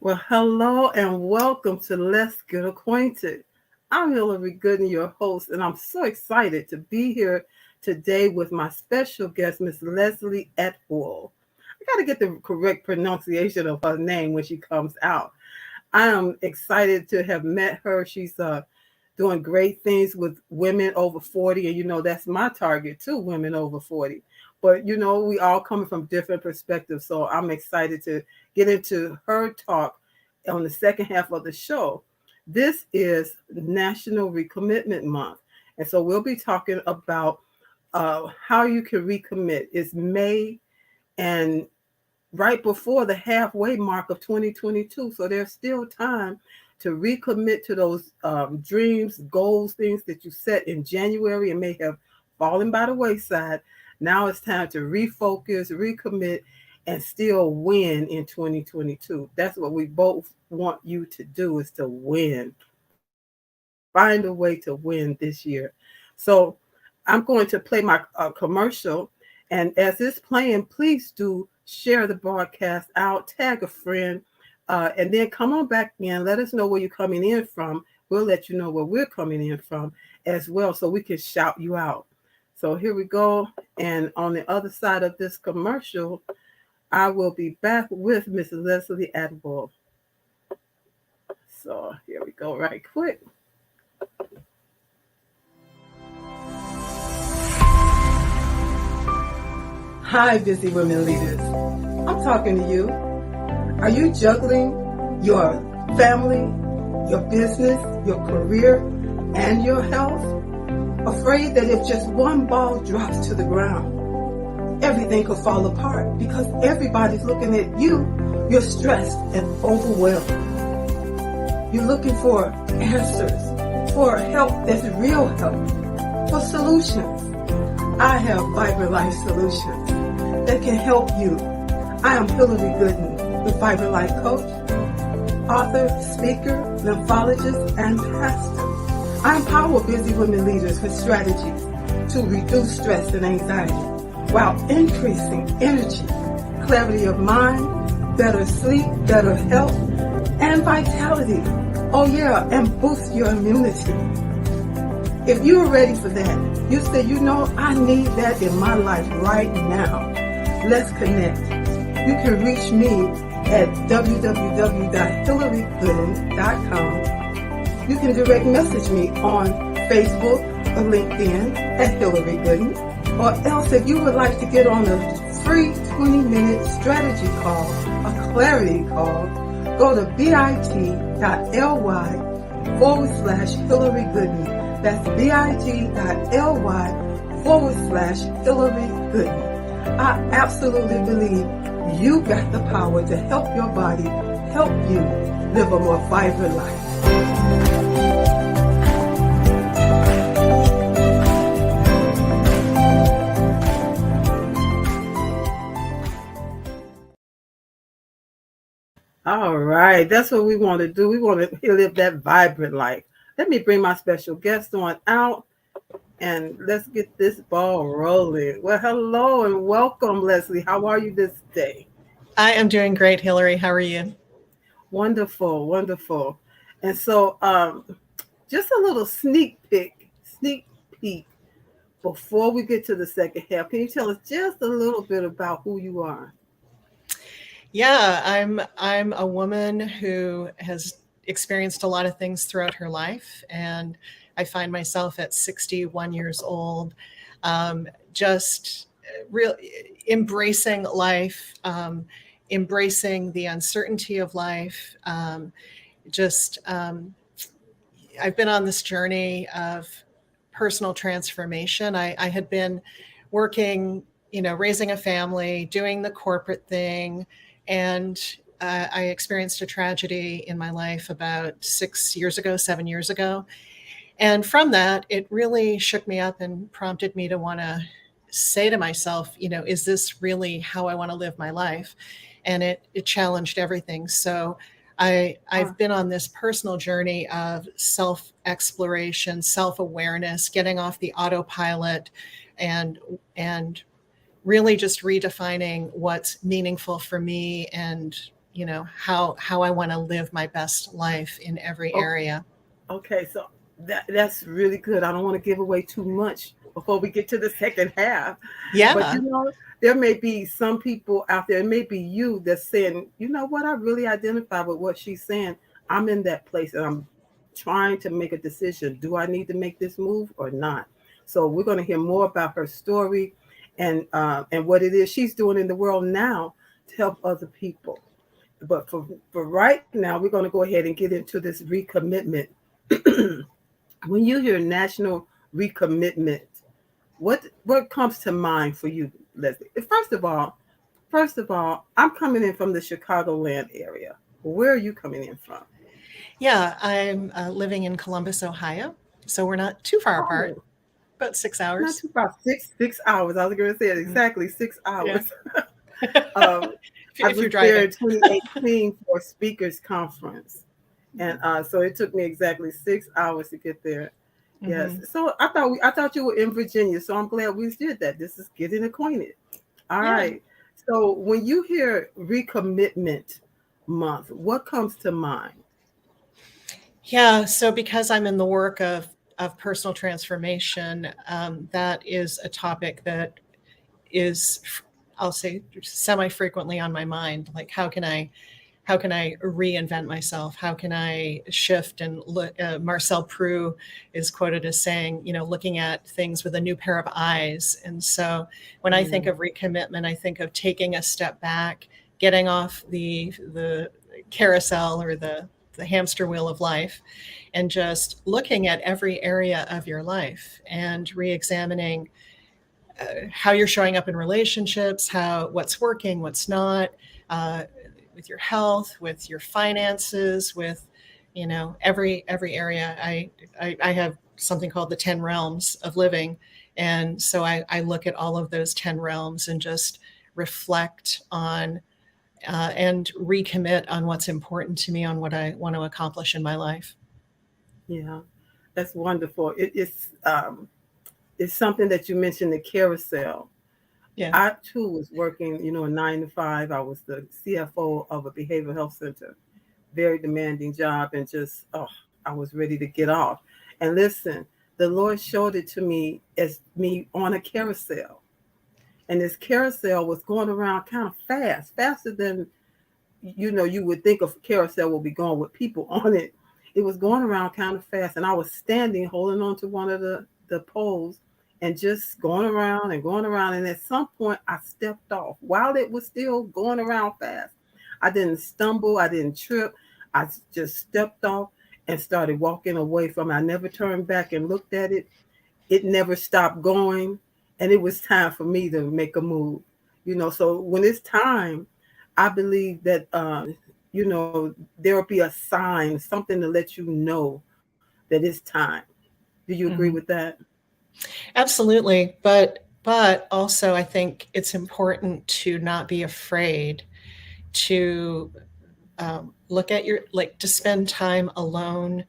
Well, hello and welcome to Let's Get Acquainted. I'm Hillary Gooden, your host, and I'm so excited to be here today with my special guest, Miss Leslie Attwooll. I got to get the correct pronunciation of her name when she comes out. I am excited to have met her. She's doing great things with women over 40, and that's my target too, women over 40. But we all coming from different perspectives, so I'm excited to get into her talk on the second half of the show. This is National Recommitment Month, and so we'll be talking about how you can recommit. It's May, and right before the halfway mark of 2022. So there's still time to recommit to those dreams, goals, things that you set in January and may have fallen by the wayside. Now it's time to refocus, recommit, and still win in 2022. That's what we both want you to do, is to win. Find a way to win this year. So I'm going to play my commercial. And as it's playing, please do share the broadcast out, tag a friend, and then come on back in. Let us know where you're coming in from. We'll let you know where we're coming in from as well, so we can shout you out. So here we go. And on the other side of this commercial, I will be back with Mrs. Leslie Attwooll. So here we go right quick. Hi, busy women leaders. I'm talking to you. Are you juggling your family, your business, your career, and your health? Afraid that if just one ball drops to the ground, everything could fall apart because everybody's looking at you. You're stressed and overwhelmed. You're looking for answers, for help that's real help, for solutions. I have Vibrant Life Solutions that can help you. I am Hillary Gooden, the Vibrant Life Coach, author, speaker, lymphologist, and pastor. I empower busy women leaders with strategies to reduce stress and anxiety while increasing energy, clarity of mind, better sleep, better health, and vitality. Oh yeah, and boost your immunity. If you're ready for that, you say, I need that in my life right now. Let's connect. You can reach me at www.hillarygooden.com. You can direct message me on Facebook or LinkedIn at Hillary Gooden. Or else, if you would like to get on a free 20-minute strategy call, a clarity call, go to bit.ly/Hillary Gooden. That's bit.ly/Hillary Gooden. I absolutely believe you got the power to help your body, help you live a more vibrant life. All right, that's what we want to do. We want to live that vibrant life. Let me bring my special guest on out, and let's get this ball rolling. Well, hello and welcome, Leslie. How are you this day? I am doing great, Hillary. How are you? Wonderful, wonderful. And so, just a little sneak peek before we get to the second half. Can you tell us just a little bit about who you are? Yeah, I'm a woman who has experienced a lot of things throughout her life, and I find myself at 61 years old, just real embracing life, embracing the uncertainty of life. I've been on this journey of personal transformation. I had been working, raising a family, doing the corporate thing, and I experienced a tragedy in my life about 7 years ago. And from that, it really shook me up and prompted me to want to say to myself, is this really how I want to live my life? And it challenged everything. So I've been on this personal journey of self-exploration, self-awareness, getting off the autopilot, and really just redefining what's meaningful for me and how I want to live my best life in every area. Okay, so that's really good. I don't want to give away too much before we get to the second half. But Yeah. there may be some people out there, it may be you that's saying, you know what, I really identify with what she's saying. I'm in that place and I'm trying to make a decision. Do I need to make this move or not? So we're going to hear more about her story and what it is she's doing in the world now to help other people. But for right now, we're going to go ahead and get into this recommitment. When you hear national recommitment, what comes to mind for you, Leslie? First of all, I'm coming in from the Chicagoland area. Where are you coming in from? Yeah, I'm living in Columbus, Ohio. So we're not too far apart, Oh, about six not hours. too far. Six hours. I was going to say it Mm, exactly six yeah. hours. um, I If was you're there driving. in 2018 for a speakers conference, and so it took me exactly 6 hours to get there. Yes. Hmm. So I thought you were in Virginia. So I'm glad we did that. This is getting acquainted. All Yeah. right. So when you hear recommitment month, what comes to mind? Yeah. So because I'm in the work of personal transformation, that is a topic that is, I'll say, semi frequently on my mind. Like, how can I reinvent myself? How can I shift and look? Marcel Proust is quoted as saying, looking at things with a new pair of eyes. And so when I think Yeah. of recommitment, I think of taking a step back, getting off the carousel or the hamster wheel of life, and just looking at every area of your life and re-examining how you're showing up in relationships, how what's working, what's not, uh, with your health, with your finances, with every area. I have something called the 10 realms of living, and so I look at all of those 10 realms and just reflect on and recommit on what's important to me, on what I want to accomplish in my life. Yeah. That's wonderful. It's something that you mentioned, the carousel. Yeah. I too was working, a 9 to 5. I was the CFO of a behavioral health center. Very demanding job, and just I was ready to get off. And listen, the Lord showed it to me as me on a carousel. And this carousel was going around kind of fast, faster than you would think a carousel will be going with people on it. It was going around kind of fast, and I was standing holding on to one of the poles and just going around and going around. And at some point, I stepped off while it was still going around fast. I didn't stumble, I didn't trip. I just stepped off and started walking away from it. I never turned back and looked at it. It never stopped going, and it was time for me to make a move. So when it's time, I believe that there'll be a sign, something to let you know that it's time. Do you agree Mhm. with that? Absolutely, but also I think it's important to not be afraid to look at your, like, to spend time alone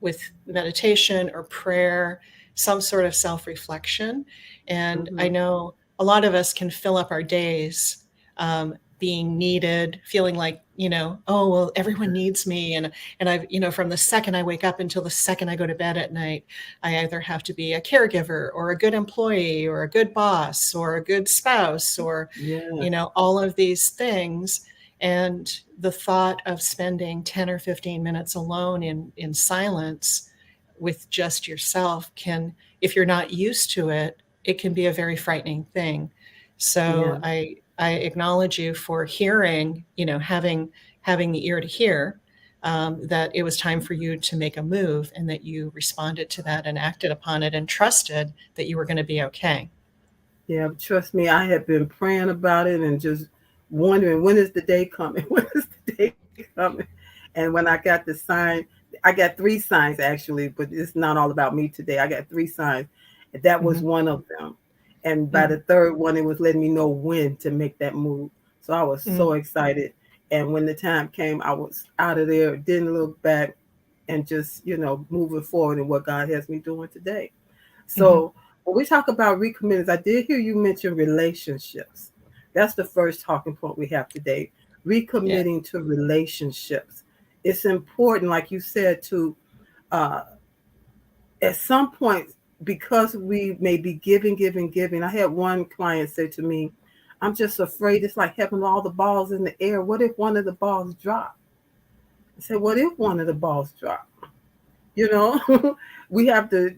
with meditation or prayer, some sort of self-reflection. And I Hmm. know a lot of us can fill up our days being needed, feeling like, oh, well, everyone needs me. And I've, from the second I wake up until the second I go to bed at night, I either have to be a caregiver or a good employee or a good boss or a good spouse or, Yes. all of these things. And the thought of spending 10 or 15 minutes alone in silence with just yourself can, if you're not used to it, it can be a very frightening thing. So Yeah. I acknowledge you for hearing, having the ear to hear, that it was time for you to make a move, and that you responded to that and acted upon it and trusted that you were going to be okay. Yeah. Trust me, I have been praying about it and just wondering, when is the day coming? When is the day coming? And when I got the sign, I got three signs actually, but it's not all about me today. I got three signs. That was Hmm. one of them. And by Hmm. the third one, it was letting me know when to make that move. So I was Hmm. so excited. And when the time came, I was out of there, didn't look back, and just, moving forward in what God has me doing today. Hmm. So when we talk about recommitments, I did hear you mention relationships. That's the first talking point we have today. Yeah. recommitting to relationships. It's important, like you said, to uh, at some point, because we may be giving. I had one client say to me, I'm just afraid it's like having all the balls in the air. What if one of the balls drop? I said, what if one of the balls drop? You know, we have to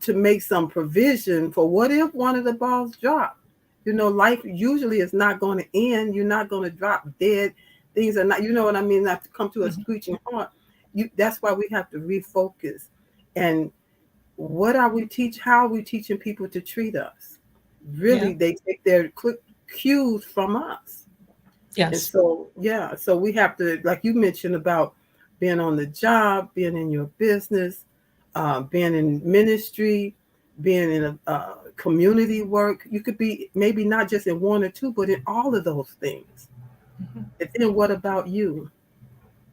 make some provision for what if one of the balls drop. You know, life usually is not going to end. You're not going to drop dead. Things are not, you know what I mean, not to come to a Mhm. screeching halt. That's why we have to refocus. And what are we teach? How are we teaching people to treat us? Yeah. Really, they take their quick cues from us. And Yes. so, yeah, so we have to, like you mentioned about being on the job, being in your business, being in ministry, being in a community work. You could be maybe not just in one or two, but in all of those things. Mhm. And then what about you?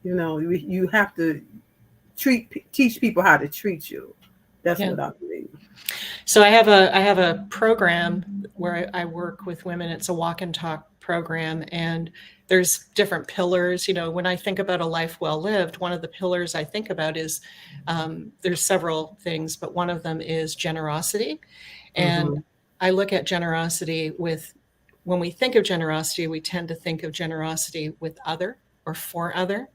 You know, you have to teach people how to treat you. That's Yeah. what I believe. So I have a program where I work with women. It's a walk and talk program, and there's different pillars. You know, when I think about a life well lived, one of the pillars I think about is there's several things, but one of them is generosity. And Hmm. I look at generosity with when we think of generosity, we tend to think of generosity with other or for other,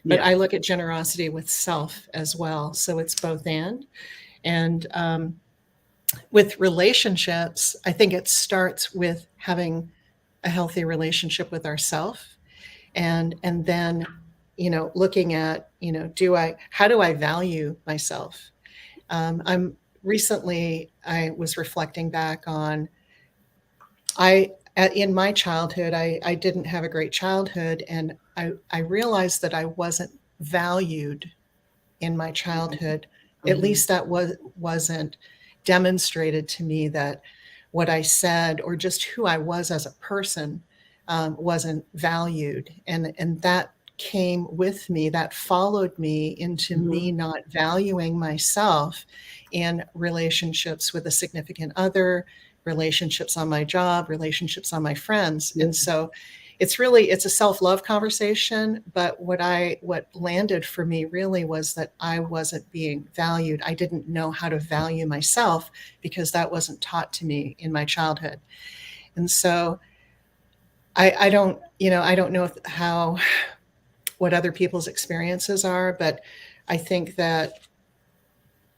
but Yeah. I look at generosity with self as well. So it's both and. And with relationships, I think it starts with having a healthy relationship with ourself, and then, looking at, do I how do I value myself? I'm recently I was reflecting back on in my childhood, I didn't have a great childhood, and I realized that I wasn't valued in my childhood. At Hmm. least that wasn't demonstrated to me, that what I said or just who I was as a person wasn't valued, and that came with me. That followed me into Hmm. me not valuing myself in relationships with a significant other, relationships on my job, relationships on my friends, Yeah. and so it's a self-love conversation, but what landed for me really was that I wasn't being valued. I didn't know how to value myself because that wasn't taught to me in my childhood. And so I don't know how what other people's experiences are, but I think that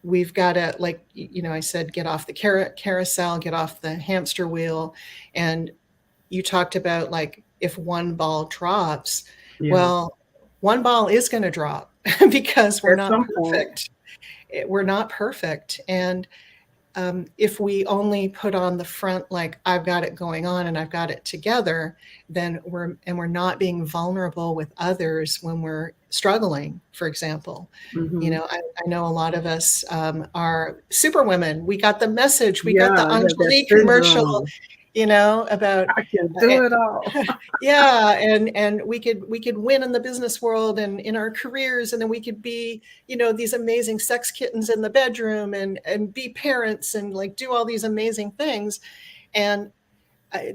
we've got to, like, I said, get off the carousel, get off the hamster wheel. And you talked about, like, if one ball drops, Yeah. well, one ball is going to drop because we're At not some point. perfect. We're not perfect. And if we only put on the front, like, I've got it going on and I've got it together, then we're not being vulnerable with others when we're struggling, for example. Hmm. I know a lot of us are super women. We got the message, we got Yeah, the I have that Angelique commercial, syndrome. about I can do it all. yeah, and we could win in the business world and in our careers, and then we could be, these amazing sex kittens in the bedroom, and be parents, and, like, do all these amazing things. And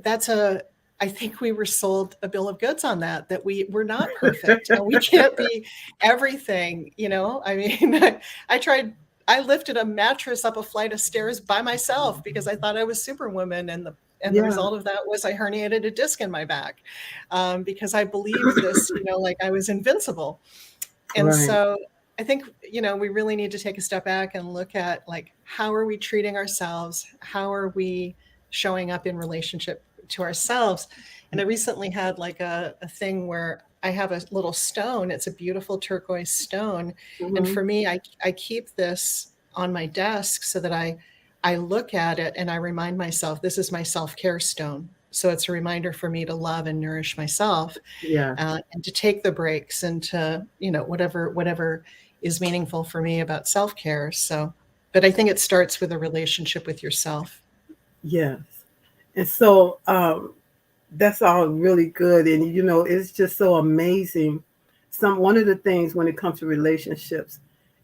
that's a I think we were sold a bill of goods on that we're not perfect and we can't be everything. I mean, I tried. I lifted a mattress up a flight of stairs by myself because I thought I was Superwoman, and the Yeah. result of that was I herniated a disc in my back, because I believed this, like I was invincible. And Right. so I think, we really need to take a step back and look at, like, how are we treating ourselves? How are we showing up in relationship to ourselves? And I recently had, like, a thing where I have a little stone. It's a beautiful turquoise stone. And Hmm. for me, I keep this on my desk so that I look at it and I remind myself, this is my self-care stone. So it's a reminder for me to love and nourish myself, Yeah. and to take the breaks, and to, whatever is meaningful for me about self-care. So, but I think it starts with a relationship with yourself. Yes. And so that's all really good. And it's just so amazing. One of the things when it comes to relationships,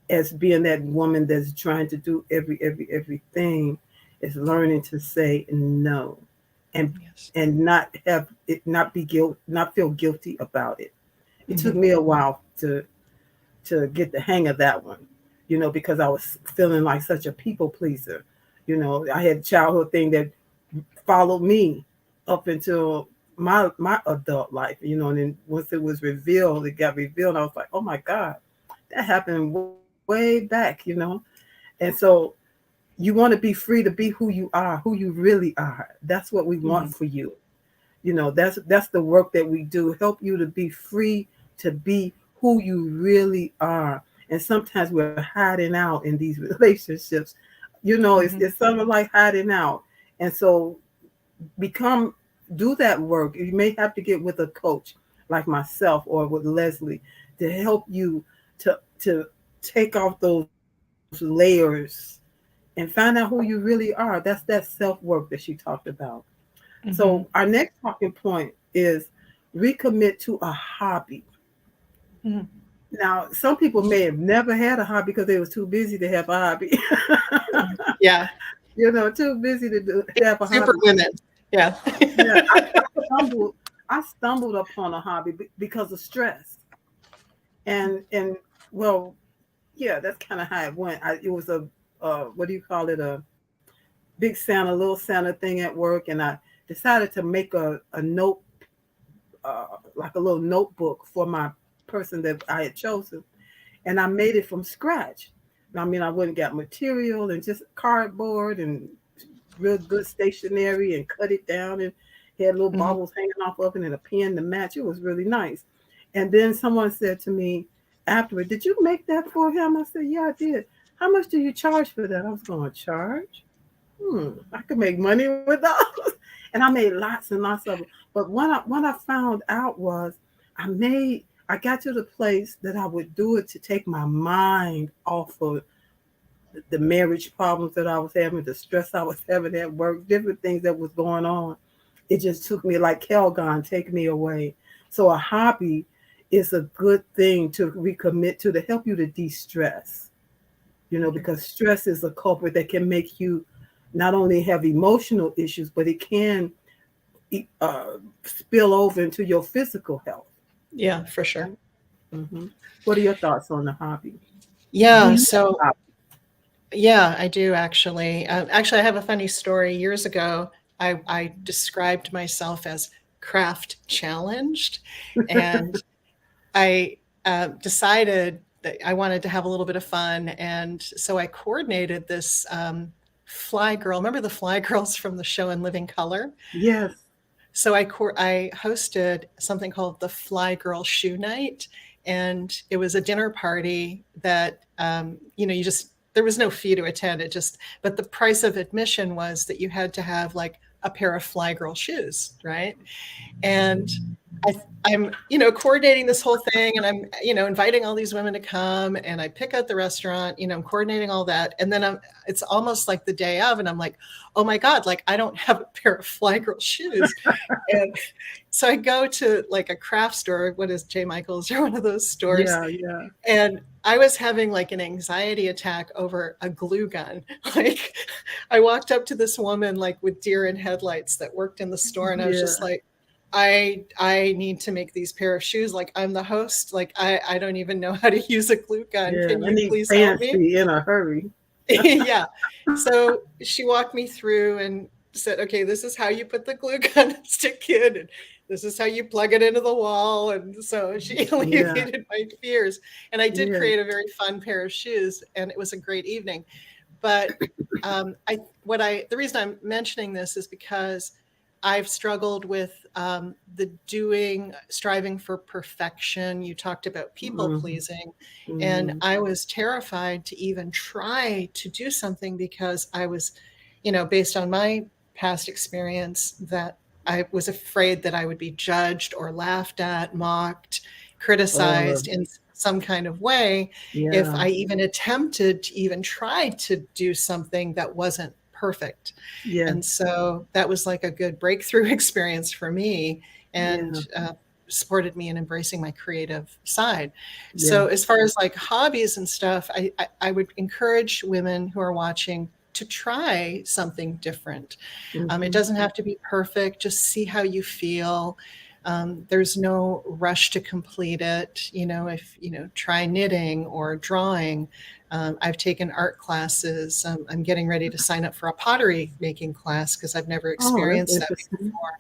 as being that woman that's trying to do everything, is learning to say no. and Yes. not have it not feel guilty about it. It took Mm-hmm. me a while to get the hang of that one, because I was feeling like such a people pleaser. I had a childhood thing that followed me up until my adult life, and then once it got revealed, I was like, oh my God, that happened way back, And so you want to be free to be who you are, who you really are. That's what we want Mm-hmm. for you. That's the work that we do, help you to be free to be who you really are. And sometimes we're hiding out in these relationships. Mm-hmm. It's sort of like hiding out. And so become do that work. You may have to get with a coach like myself or with Leslie to help you to take off those layers and find out who you really are. That's that self-work that she talked about. So Mm-hmm. our next talking point is recommit to a hobby. Mm-hmm. Now, some people may have never had a hobby because they was too busy to have a hobby. Yeah. Too busy have a Super hobby. women. Yeah. Yeah, stumbled I stumbled upon a hobby because of stress. And well, yeah, that's kind of how it went. It was a what do you call it? A big Santa, little Santa thing at work, and I decided to make a note, like a little notebook for my person that I had chosen, and I made it from scratch. I mean, I went and got material and just cardboard and real good stationery and cut it down and had little Mm-hmm. baubles hanging off of it and a pen to match. It was really nice. And then someone said to me afterward, "Did you make that for him?" I said, "Yeah, I did." "How much do you charge for that?" I was going to charge. I could make money with those. And I made lots and lots of them. But what I found out was I got to the place that I would do it to take my mind off of the marriage problems that I was having, the stress I was having at work, different things that was going on. It just took me like Calgon, take me away. So a hobby is a good thing to recommit to help you to de-stress, because stress is a culprit that can make you not only have emotional issues, but it can uh, spill over into your physical health. Yeah, for sure. hmm What are your thoughts on the hobby? Do Yeah. you have So, a hobby? yeah, I do actually. Actually, I have a funny story. Years ago, I described myself as craft challenged, and I decided that I wanted to have a little bit of fun, and so I coordinated this fly girl. Remember the fly girls from the show In Living Color? Yes. So I hosted something called the Fly Girl Shoe Night, and it was a dinner party that you just there was no fee to attend. But the price of admission was that you had to have like a pair of Fly Girl shoes, right? And I'm coordinating this whole thing, and I'm inviting all these women to come, and I pick out the restaurant, I'm coordinating all that, and then it's almost like the day of, and I'm like, oh my God, like I don't have a pair of Fly Girl shoes, and so I go to like a craft store, what is J. Michael's or one of those stores, Yeah, yeah. and I was having like an anxiety attack over a glue gun. Like I walked up to this woman like with deer in headlights that worked in the store, and I was just Yeah. like, I need to make these pair of shoes. Like I'm the host. Like I don't even know how to use a glue gun. Yeah. Can I you need please help me? fancy in a hurry. Yeah. So she walked me through and said, okay, this is how you put the glue gun stick in, and this is how you plug it into the wall. And so she Yeah. alleviated my fears. And I did Yeah. create a very fun pair of shoes, and it was a great evening. But the reason I'm mentioning this is because I've struggled with striving for perfection. You talked about people Mm-hmm. pleasing, and Mm-hmm. I was terrified to even try to do something because I was, based on my past experience, that I was afraid that I would be judged or laughed at, mocked, Oh, criticized in some kind of way if yeah. I even attempted to even try to do something that wasn't perfect. Yeah. And so that was like a good breakthrough experience for me, and Yeah. supported me in embracing my creative side. Yeah. So as far as like hobbies and stuff, I would encourage women who are watching to try something different. It Mm-hmm. doesn't have to be perfect. Just see how you feel. There's no rush to complete it. If try knitting or drawing. I've taken art classes. I'm getting ready to sign up for a pottery making class because I've never Oh, that's experienced that interesting. before.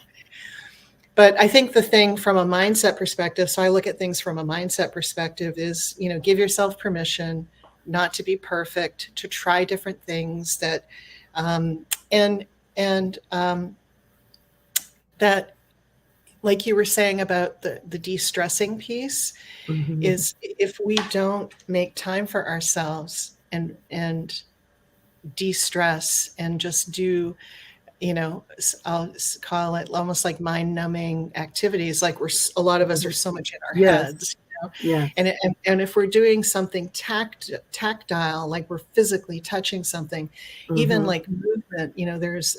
But I think the thing from a mindset perspective, so I look at things from a mindset perspective, is, give yourself permission not to be perfect, to try different things that, and, and that, like you were saying about the de-stressing piece, Mm-hmm. is if we don't make time for ourselves and de-stress and just do, I'll call it almost like mind-numbing activities. Like a lot of us are so much in our Yes. heads, Yes. and if we're doing something tactile, like we're physically touching something, even Mm-hmm. like movement,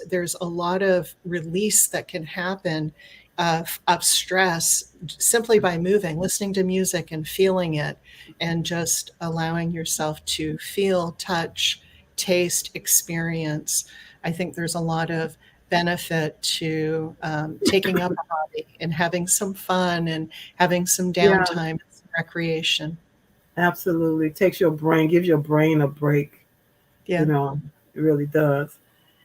there's a lot of release that can happen of stress simply by moving, listening to music and feeling it, and just allowing yourself to feel, touch, taste, experience. I think there's a lot of benefit to taking up a hobby and having some fun and having some Yeah, downtime and some recreation. absolutely. Takes your brain, gives your brain a break. You Yeah. know, it really does.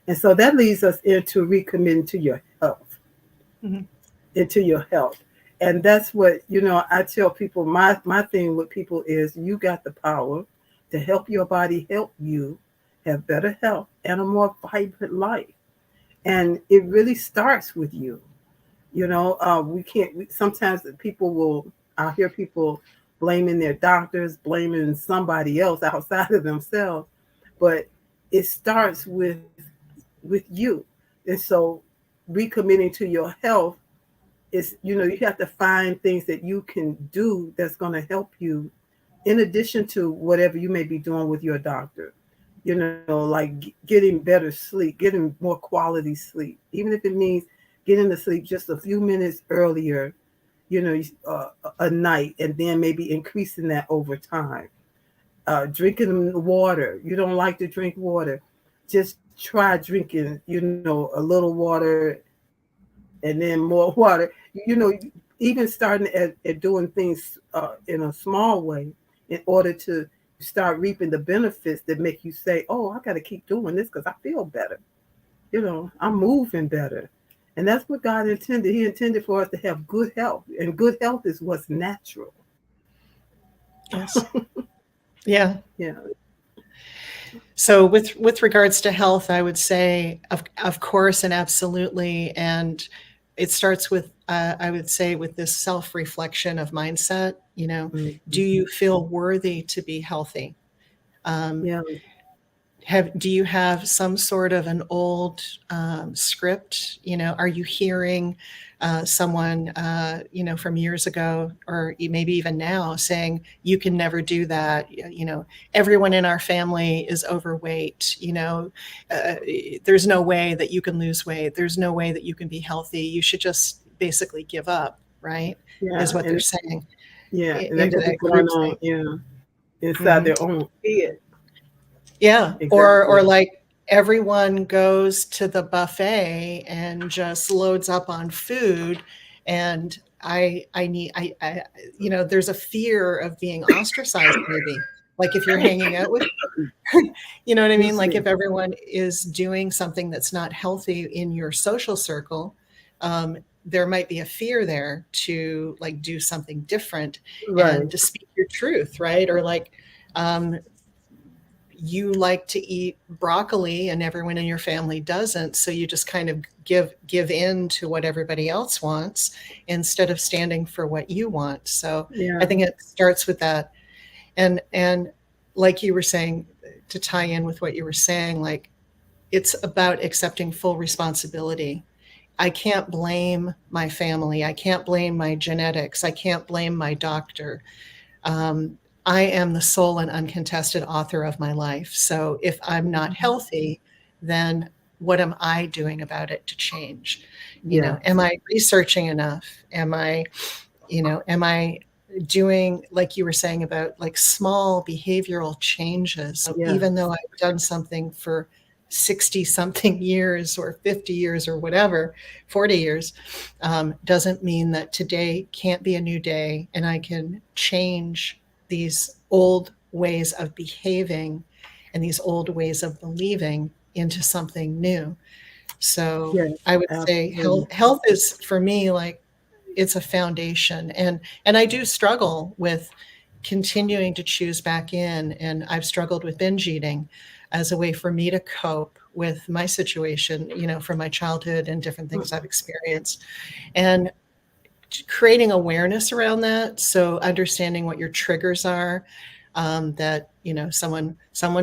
And so that leads us into recommitting to your health, Mhm. into your health. And that's what, I tell people, my thing with people is you got the power to help your body help you have better health and a more vibrant life. And it really starts with you. We can't, sometimes people will, I'll hear people blaming their doctors, blaming somebody else outside of themselves. But it starts with you. And so recommitting to your health is, you have to find things that you can do that's going to help you in addition to whatever you may be doing with your doctor. Like getting better sleep, getting more quality sleep, even if it means getting to sleep just a few minutes earlier, a night, and then maybe increasing that over time. Drinking water. You don't like to drink water, just try drinking, a little water and then more water. Even starting at doing things in a small way in order to start reaping the benefits that make you say, oh, I got to keep doing this because I feel better. I'm moving better. And that's what God intended. He intended for us to have good health, and good health is what's natural. Yes. Yeah. Yeah. So with regards to health, I would say, of course, and absolutely, and it starts with, I would say, with this self-reflection of mindset. Do Mhm. you feel worthy to be healthy? Um, Yeah. do you have some sort of an old script? Are you hearing someone from years ago, or maybe even now, saying you can never do that? Everyone in our family is overweight. Uh, there's no way that you can lose weight. There's no way that you can be healthy. You should just basically give up, right? Is Yeah. what they're And saying yeah, and that into could be that going group on, thing. inside Mhm. their own head. Yeah, or Exactly. like everyone goes to the buffet and just loads up on food, and I need there's a fear of being ostracized, maybe. Like if you're hanging out with, you know what I mean? Excuse Like me. if everyone is doing something that's not healthy in your social circle, there might be a fear there to like do something different and Right. to speak your truth, right? Or like you like to eat broccoli and everyone in your family doesn't, so you just kind of give in to what everybody else wants instead of standing for what you want. So I Yeah. think it starts with that. And like you were saying, to tie in with what you were saying, like it's about accepting full responsibility. I can't blame my family, I can't blame my genetics, I can't blame my doctor. um, I am the sole and uncontested author of my life. So if I'm not Mhm. healthy, then what am I doing about it to change? Yes. Am I researching enough? Am I doing, like you were saying, about like small behavioral changes? So Yeah. even though I've done something for 60 something years or 50 years or whatever, 40 years, doesn't mean that today can't be a new day and I can change these old ways of behaving and these old ways of believing into something new. So Yes, I would say absolutely. health is for me like it's a foundation, and I do struggle with continuing to choose back in, and I've struggled with binge eating as a way for me to cope with my situation, from my childhood and different things I've experienced, and creating awareness around that. So understanding what your triggers are, that someone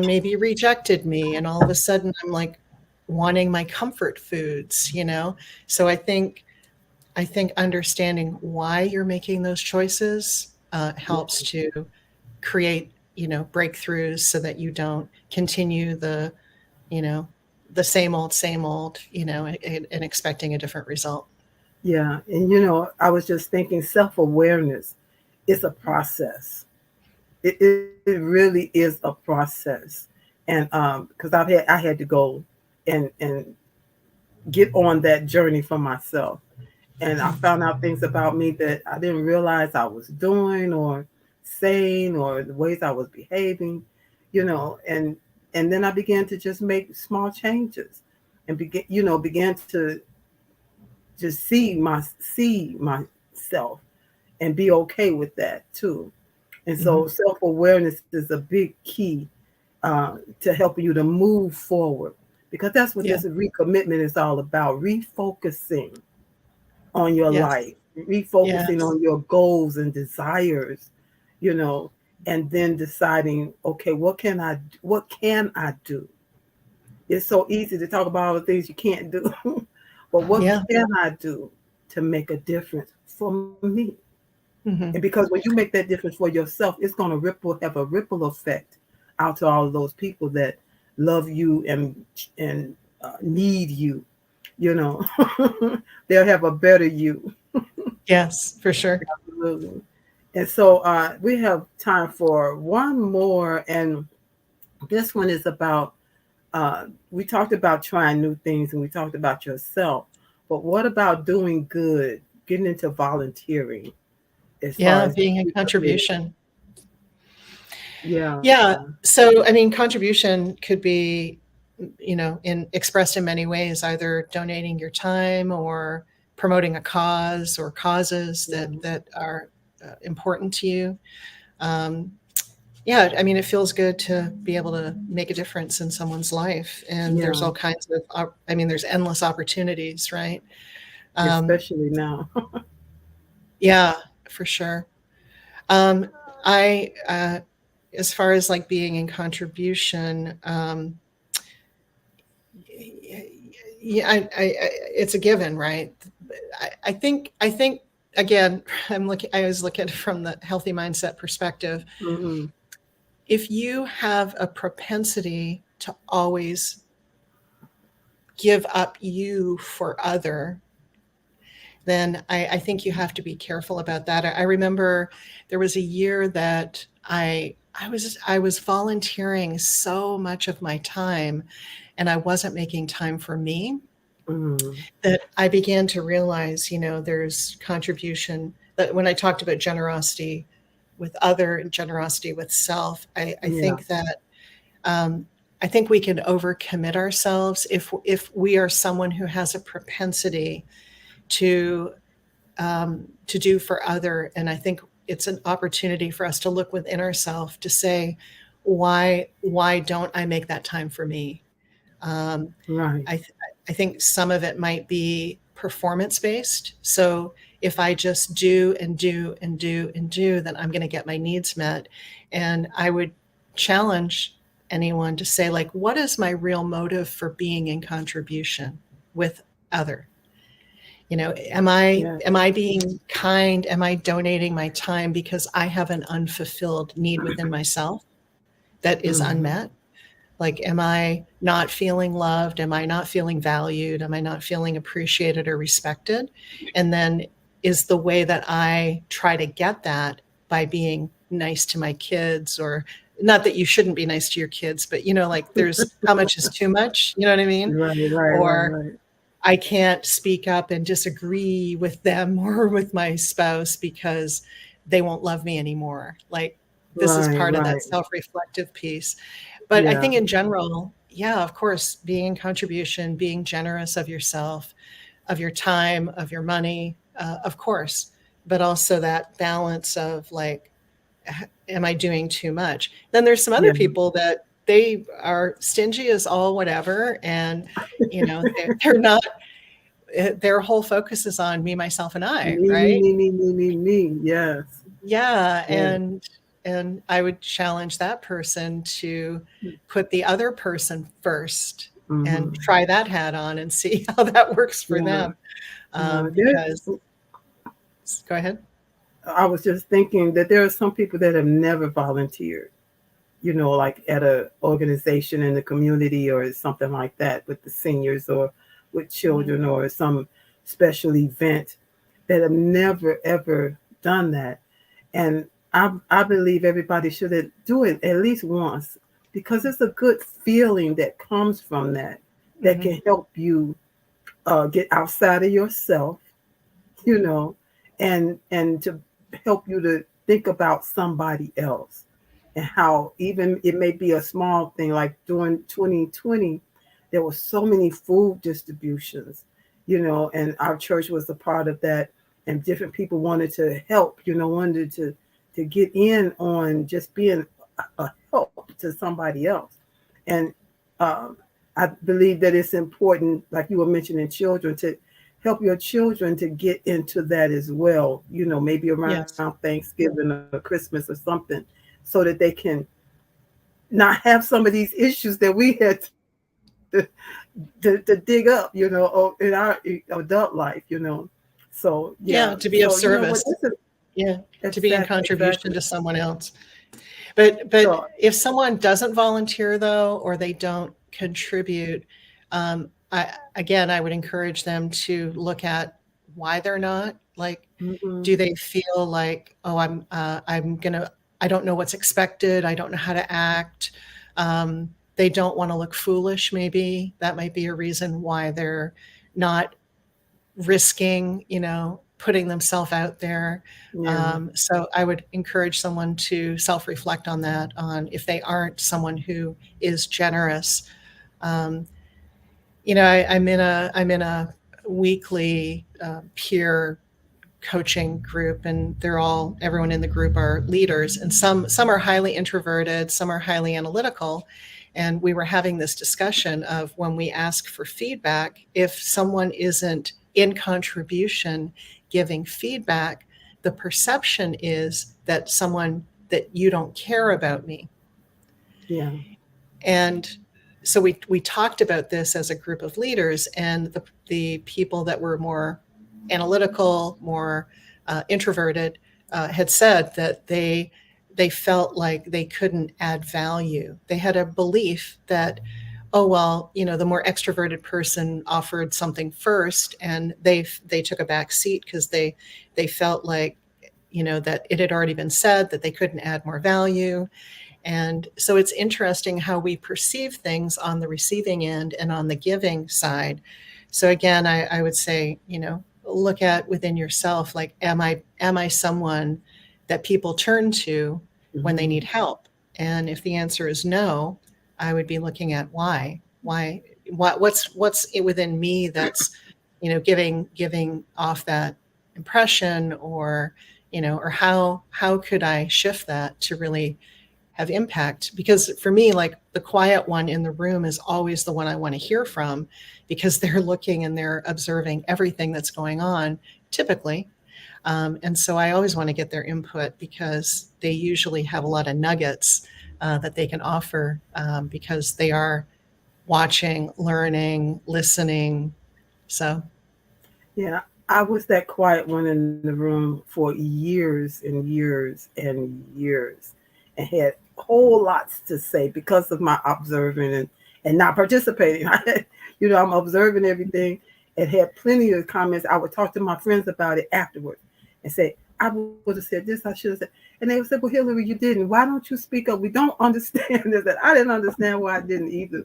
maybe rejected me, and all of a sudden I'm like wanting my comfort foods. So I think understanding why you're making those choices helps to create breakthroughs so that you don't continue you know the same old, and expecting a different result. Yeah. And I was just thinking self-awareness is a process. It really is a process. And because I had to go and get on that journey for myself. And I found out things about me that I didn't realize I was doing or saying, or the ways I was behaving, and then I began to just make small changes and began to just see myself and be okay with that too. And Mhm. so self-awareness is a big key to helping you to move forward, because that's what Yeah. this recommitment is all about: refocusing on your Yes. life, refocusing Yes. on your goals and desires, you know, and then deciding, okay, what can I do? It's so easy to talk about all the things you can't do, but what Yeah. can I do to make a difference for me? And Mhm. because when you make that difference for yourself, it's going to have a ripple effect out to all of those people that love you and need you. You know, they'll have a better you. Yes, for sure. Absolutely. And so we have time for one more, and this one is about. We talked about trying new things, and we talked about yourself. But what about doing good, getting into volunteering, as far Yeah, as being a recommitting? contribution. Yeah. Yeah. So, I mean, contribution could be, expressed in many ways, either donating your time or promoting a cause or causes Yeah. that are important to you. Um, yeah, I mean, it feels good to be able to make a difference in someone's life. And there's Yeah. all kinds of, there's endless opportunities, right? Um, Especially now. yeah, for sure. Um, I, as far as like being in contribution, yeah, it's a given, right? I think again, I was looking from the healthy mindset perspective. Hmm. If you have a propensity to always give up you for other, then I think you have to be careful about that. I remember there was a year that I was volunteering so much of my time, and I wasn't making time for me, Hmm. that I began to realize, there's contribution. That when I talked about generosity with other and generosity with self, I Yeah. think that um, I think we can overcommit ourselves if we are someone who has a propensity to to do for other. And I think it's an opportunity for us to look within ourselves to say, why don't I make that time for me? Um, Right. I, th- I think some of it might be performance based. So if I just do and do and do and do, then I'm going to get my needs met. And I would challenge anyone to say, like, what is my real motive for being in contribution with other? Am I Yeah. am I being kind? Am I donating my time because I have an unfulfilled need within myself that is Hmm. unmet? Like, am I not feeling loved? Am I not feeling valued? Am I not feeling appreciated or respected? And then is the way that I try to get that by being nice to my kids or not that you shouldn't be nice to your kids, but like there's how much is too much, you know what I mean? Or I can't speak up and disagree with them or with my spouse because they won't love me anymore. Like this is part of that self-reflective piece. But I think in general, yeah, of course, being in contribution, being generous of yourself, of your time, of your money, of course, but also that balance of like, am I doing too much? Then there's some other people that they are stingy as all whatever. And, they're not, their whole focus is on me, myself, and I, right? Me. Yes. Yeah. And I would challenge that person to put the other person first and try that hat on and see how that works for them. Because, go ahead. I was just thinking that there are some people that have never volunteered, like at an organization in the community or something like that with the seniors or with children or some special event, that have never, ever done that. And I believe everybody should do it at least once, because it's a good feeling that comes from that can help you get outside of yourself, and to help you to think about somebody else, and how even it may be a small thing, like during 2020, there were so many food distributions, and our church was a part of that, and different people wanted to help, wanted to get in on just being a help to somebody else. And I believe that it's important, like you were mentioning children, to help your children to get into that as well, maybe around Thanksgiving or Christmas or something, so that they can not have some of these issues that we had to dig up, in our adult life, So, to be of service. To be in contribution to someone else. But if someone doesn't volunteer, though, or they don't contribute, I would encourage them to look at why they're not. Like, do they feel like, oh, I don't know what's expected. I don't know how to act. They don't want to look foolish. Maybe that might be a reason why they're not risking, putting themselves out there. So I would encourage someone to self-reflect on that, on if they aren't someone who is generous. I'm in a weekly peer coaching group, and everyone in the group are leaders, and some are highly introverted, some are highly analytical. And we were having this discussion of, when we ask for feedback, if someone isn't in contribution giving feedback, the perception is that you don't care about me. Yeah. And so we talked about this as a group of leaders, and the people that were more analytical, more introverted, had said that they felt like they couldn't add value. They had a belief that, oh, well, the more extroverted person offered something first, and they took a back seat because they felt like, that it had already been said that they couldn't add more value. And so it's interesting how we perceive things on the receiving end and on the giving side. So again, I would say, look at within yourself, like, am I someone that people turn to when they need help? And if the answer is no, I would be looking at what's within me that's, giving off that impression, or how could I shift that to really have impact? Because for me, like, the quiet one in the room is always the one I want to hear from, because they're looking and they're observing everything that's going on, typically. And so I always want to get their input, because they usually have a lot of nuggets that they can offer, because they are watching, learning, listening. So, yeah, I was that quiet one in the room for years and years and years, and had whole lots to say because of my observing and not participating. I'm observing everything, and had plenty of comments. I would talk to my friends about it afterwards and say, I would have said this, I should have said. And they would say, well, Hillary, you didn't. Why don't you speak up? We don't understand this. And I didn't understand why I didn't either.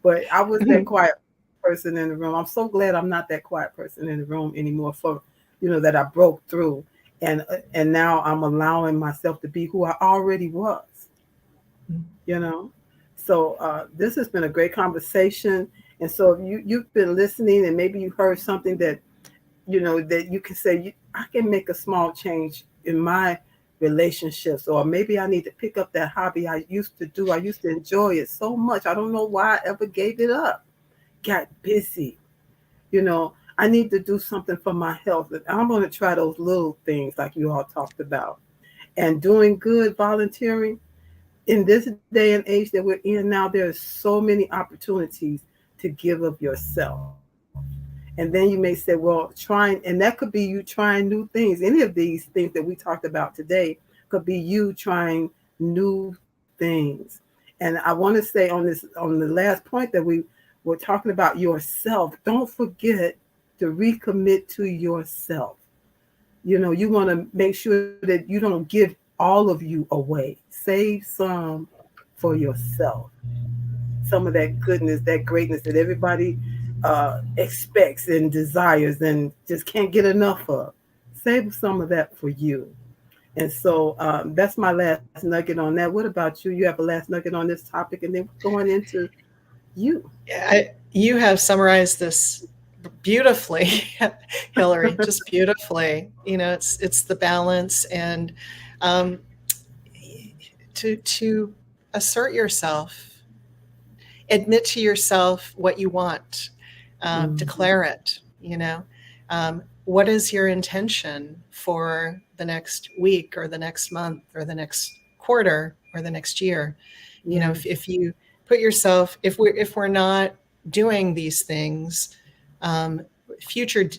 But I was that quiet person in the room. I'm so glad I'm not that quiet person in the room anymore for, that I broke through. And now I'm allowing myself to be who I already was, you know. So this has been a great conversation. And so if you've been listening and maybe you heard something that that you can say, I can make a small change in my relationships, or maybe I need to pick up that hobby I used to do. I used to enjoy it so much. I don't know why I ever gave it up. Got busy. I need to do something for my health. I'm going to try those little things like you all talked about. And doing good, volunteering. In this day and age that we're in now, there's so many opportunities to give of yourself. And then you may say, well, trying, and that could be you trying new things. Any of these things that we talked about today could be you trying new things. And I want to say on the last point that we were talking about yourself, don't forget to recommit to yourself. You want to make sure that you don't give all of you away. Save some for yourself, some of that goodness, that greatness that everybody expects and desires and just can't get enough of. Save some of that for you. And so that's my last nugget on that. What about you? You have a last nugget on this topic, and then we're going into you. You have summarized this beautifully, Hillary, just beautifully. It's the balance and to assert yourself, admit to yourself what you want, declare it. What is your intention for the next week or the next month or the next quarter or the next year? If you put yourself, if we're not doing these things, future,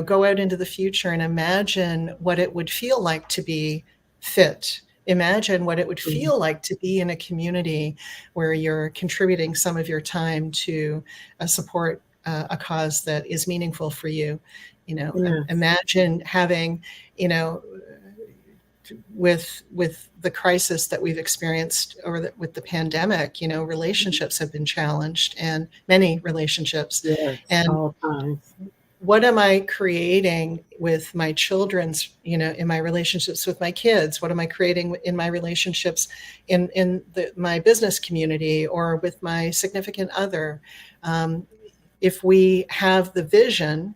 go out into the future and imagine what it would feel like to be fit. Imagine what it would feel like to be in a community where you're contributing some of your time to support a cause that is meaningful for you. Imagine having, with the crisis that we've experienced, or with the pandemic, relationships have been challenged, and many relationships. Yes, and all times. What am I creating with my children's, in my relationships with my kids? What am I creating in my relationships in my business community or with my significant other? If we have the vision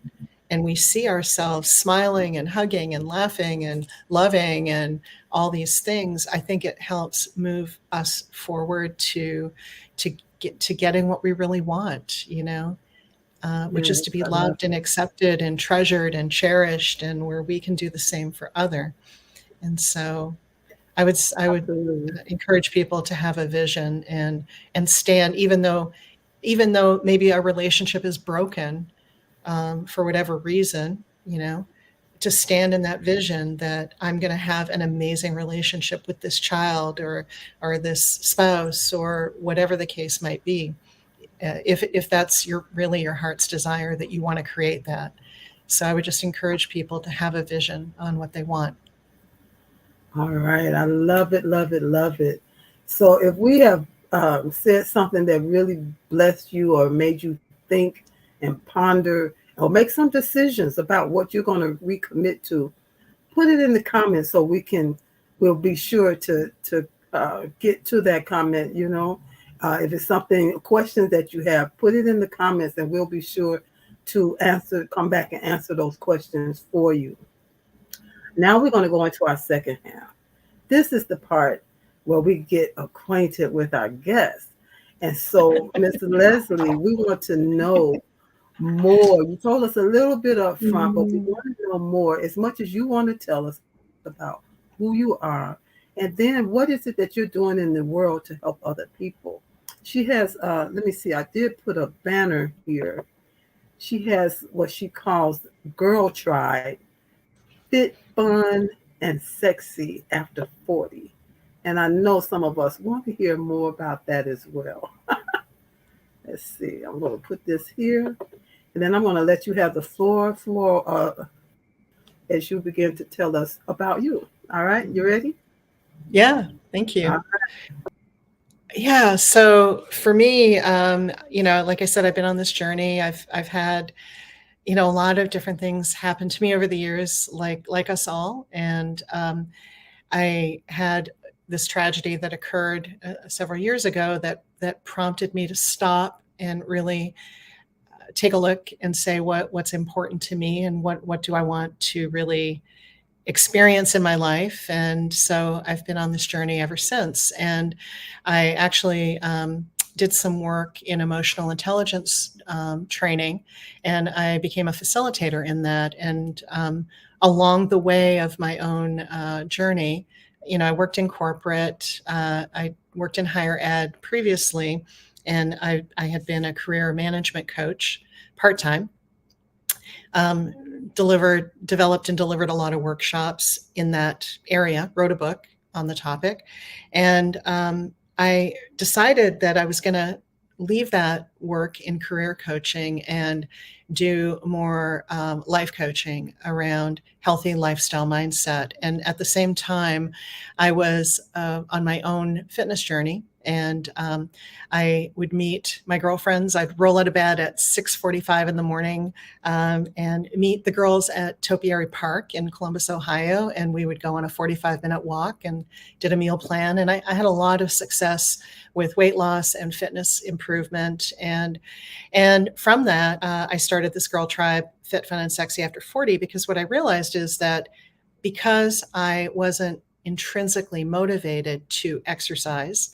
and we see ourselves smiling and hugging and laughing and loving and all these things, I think it helps move us forward to getting what we really want, which is to be loved and accepted and treasured and cherished, and where we can do the same for other. And so I would encourage people to have a vision and stand, even though maybe our relationship is broken, for whatever reason, to stand in that vision that I'm going to have an amazing relationship with this child or this spouse or whatever the case might be. If that's really your heart's desire, that you want to create that. So I would just encourage people to have a vision on what they want. All right. I love it, love it, love it. So if we have said something that really blessed you or made you think and ponder or make some decisions about what you're going to recommit to, put it in the comments so we'll be sure to get to that comment. If it's something, questions that you have, put it in the comments and we'll be sure to come back and answer those questions for you. Now we're going to go into our second half. This is the part where we get acquainted with our guests. And so, Ms. Leslie, we want to know more. You told us a little bit up front, but we want to know more, as much as you want to tell us about who you are. And then what is it that you're doing in the world to help other people? She has, let me see, I did put a banner here. She has what she calls Girl Tribe, fit, fun, and sexy after 40. And I know some of us want to hear more about that as well. Let's see, I'm going to put this here. And then I'm going to let you have the floor, as you begin to tell us about you. All right, you ready? Yeah, thank All you. right. Yeah, so for me, like I said, I've been on this journey. I've had, a lot of different things happen to me over the years, like us all. And I had this tragedy that occurred several years ago that prompted me to stop and really take a look and say what's important to me and what do I want to really experience in my life. And so I've been on this journey ever since. And I actually did some work in emotional intelligence training, and I became a facilitator in that. And along the way of my own journey, I worked in corporate, I worked in higher ed previously, and I had been a career management coach part time. Developed and delivered a lot of workshops in that area, wrote a book on the topic. And I decided that I was going to leave that work in career coaching and do more life coaching around healthy lifestyle mindset. And at the same time, I was on my own fitness journey. And I would meet my girlfriends. I'd roll out of bed at 6:45 in the morning and meet the girls at Topiary Park in Columbus, Ohio. And we would go on a 45-minute walk and did a meal plan. And I had a lot of success with weight loss and fitness improvement. And from that, I started this girl tribe, Fit, Fun, and Sexy After 40, because what I realized is that because I wasn't intrinsically motivated to exercise,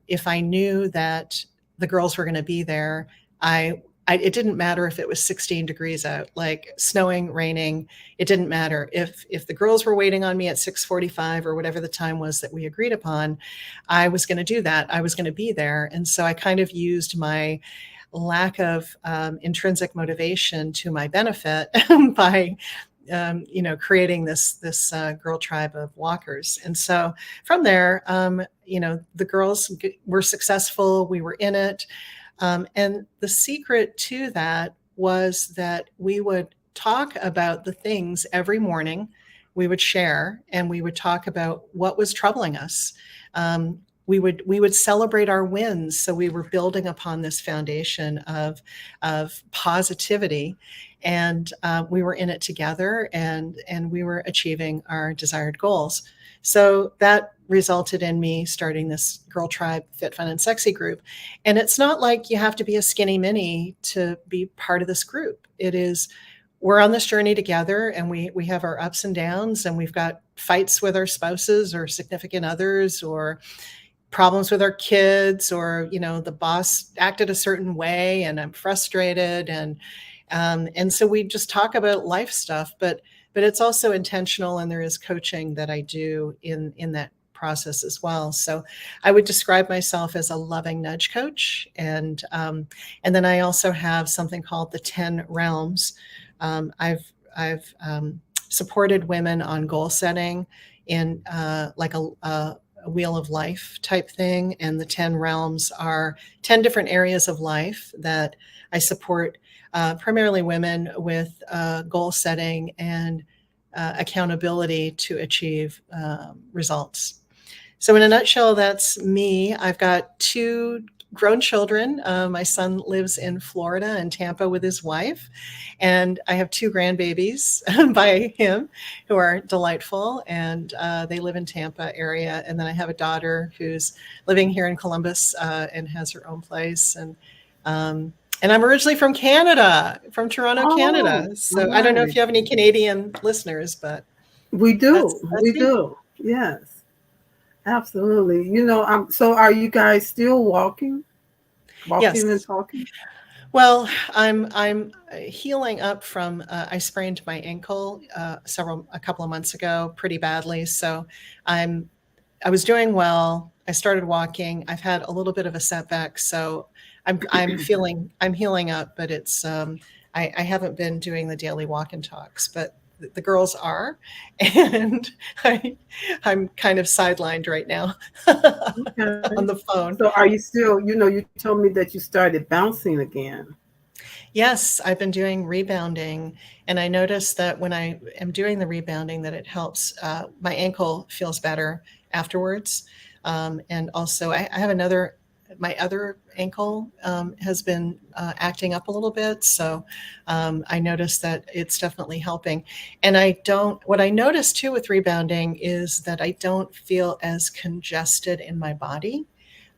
if I knew that the girls were going to be there, it didn't matter if it was 16 degrees out, like snowing, raining. It didn't matter if the girls were waiting on me at 6:45 or whatever the time was that we agreed upon. I was going to do that. I was going to be there. And so I kind of used my lack of intrinsic motivation to my benefit by creating this girl tribe of walkers. And so from there, the girls were successful. We were in it. And the secret to that was that we would talk about the things every morning. We would share, and we would talk about what was troubling us. We would celebrate our wins. So we were building upon this foundation of positivity, and we were in it together, and we were achieving our desired goals. So that resulted in me starting this Girl Tribe Fit, Fun, and Sexy group. And it's not like you have to be a skinny mini to be part of this group. It is, we're on this journey together, and we have our ups and downs, and we've got fights with our spouses or significant others, or problems with our kids, or the boss acted a certain way and I'm frustrated, and so we just talk about life stuff, but it's also intentional, and there is coaching that I do in that process as well. So I would describe myself as a loving nudge coach, and then I also have something called the 10 realms. I've supported women on goal setting in like a wheel of life type thing. And the 10 realms are 10 different areas of life that I support, primarily women with goal setting and accountability to achieve results. So in a nutshell, that's me. I've got 2 grown children. My son lives in Florida and Tampa with his wife, and I have 2 grandbabies by him who are delightful, and they live in Tampa area. And then I have a daughter who's living here in Columbus and has her own place. And I'm originally from Canada, from Toronto, Canada. So I don't know if you have any Canadian listeners, but We do. that's We me. do. Yes, absolutely. So are you guys still walking and Yes. talking? Well, I'm healing up from I sprained my ankle a couple of months ago pretty badly. So I'm I was doing well. I started walking. I've had a little bit of a setback, so I'm healing up, but it's I haven't been doing the daily walk and talks, but the girls are, and I'm kind of sidelined right now Okay. on the phone. So are you still, you told me that you started bouncing again. Yes, I've been doing rebounding, and I noticed that when I am doing the rebounding, that it helps. My ankle feels better afterwards, and also I have another. My other ankle has been acting up a little bit, so I noticed that it's definitely helping. And I don't. What I noticed too with rebounding is that I don't feel as congested in my body.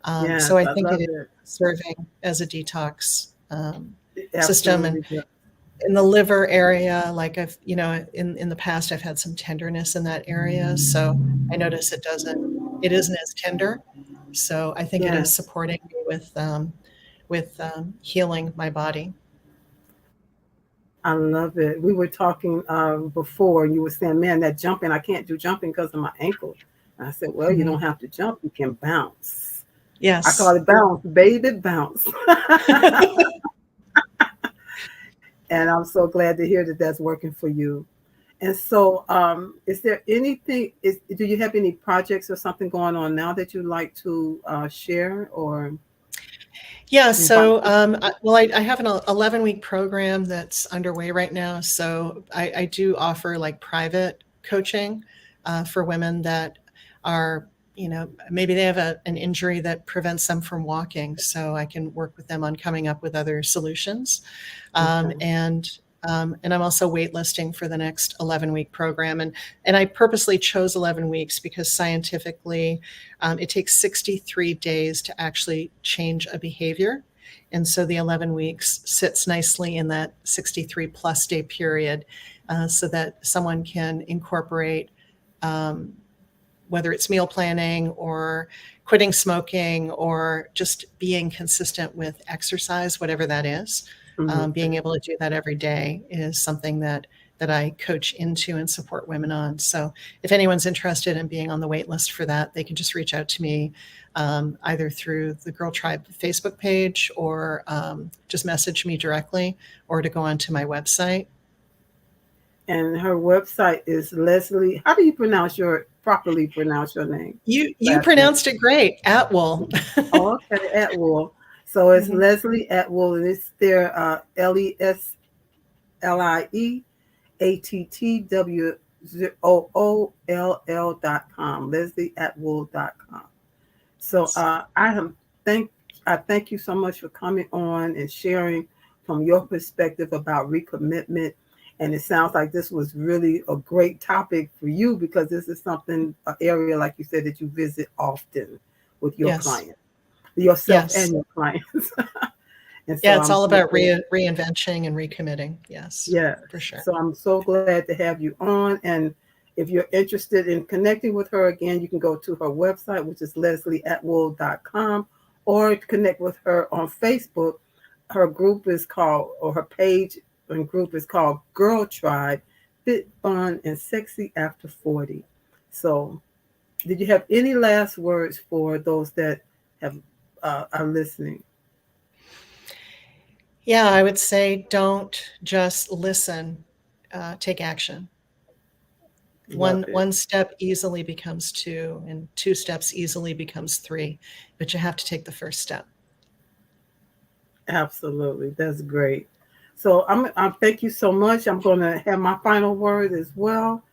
Yes, So I I think it love is it. serving as a detox It system. And absolutely does. in the liver area, like I've, in the past, I've had some tenderness in that area. So I notice it isn't as tender. So I think it is Yes. supporting me with healing my body. I love it. We were talking before, and you were saying, "Man, that jumping, I can't do jumping because of my ankle." And I said, "Well, you don't Mhm. have to jump; you can bounce." I call Yes. it bounce, baby, bounce. And I'm so glad to hear that that's working for you. And so, is there anything? Do you have any projects or something going on now that you'd like to share or Yeah, invite so people I have an 11-week program that's underway right now. So I do offer like private coaching for women that are, maybe they have an injury that prevents them from walking. So I can work with them on coming up with other solutions. to? Um, Okay. and and I'm also waitlisting for the next 11-week program. And I purposely chose 11 weeks because scientifically, it takes 63 days to actually change a behavior. And so the 11 weeks sits nicely in that 63 plus day period so that someone can incorporate um, whether it's meal planning or quitting smoking or just being consistent with exercise, whatever that is. Being Okay. able to do that every day is something that I coach into and support women on. So if anyone's interested in being on the wait list for that, they can just reach out to me either through the Girl Tribe Facebook page or just message me directly or to go onto my website. And her website is Leslie. How do you properly pronounce your name? You Last name. pronounced it great, Attwooll. Oh, okay, Attwooll. So it's Mhm. Leslie Attwooll, and it's there LesliEAttwooll.com. LeslieAttwooll.com. So thank I thank you so much for coming on and sharing from your perspective about recommitment. And it sounds like this was really a great topic for you because this is something, an area, like you said, that you visit often with your Yes. clients, yourself and Yes. your clients. And so Yeah, it's I'm all so about glad. reinventing and recommitting. Yes, Yes. for sure. So I'm so glad to have you on. And if you're interested in connecting with her again, you can go to her website, which is leslieatwool.com, or connect with her on Facebook. Her group is called, or her page and group is called Girl Tribe, Fit, Fun, and Sexy After 40. So, did you have any last words for those that have are listening? Yeah, I would say don't just listen, take action. Love it. One step easily becomes two, and two steps easily becomes three, but you have to take the first step. Absolutely. That's great. So I thank you so much. I'm going to have my final word as well.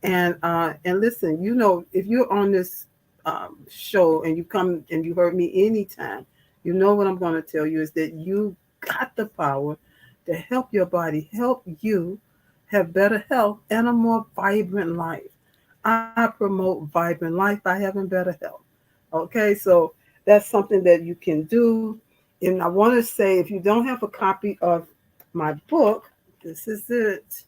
And listen, if you're on this show and you come and you heard me anytime, you know what I'm going to tell you is that you got the power to help your body, help you have better health and a more vibrant life. I promote vibrant life by having better health. Okay, so that's something that you can do. And I want to say, if you don't have a copy of my book, this is it.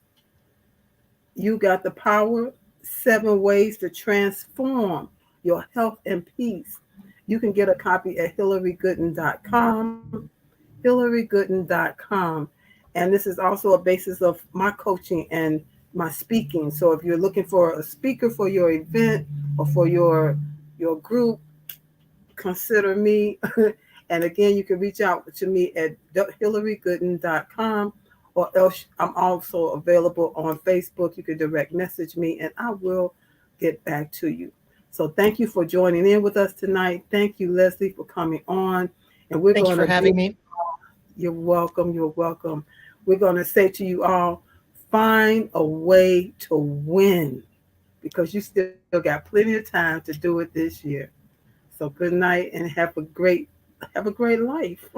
You got the power, 7 ways to transform your health and peace. You can get a copy at hillarygooden.com, hillarygooden.com. And this is also a basis of my coaching and my speaking. So if you're looking for a speaker for your event or for your group, consider me. And again, you can reach out to me at hillarygooden.com, or else I'm also available on Facebook. You can direct message me and I will get back to you. So thank you for joining in with us tonight. Thank you, Leslie, for coming on. And we're Thank you going for to do, having me. You're welcome. You're welcome. We're going to say to you all, find a way to win because you still got plenty of time to do it this year. So good night and have a great life.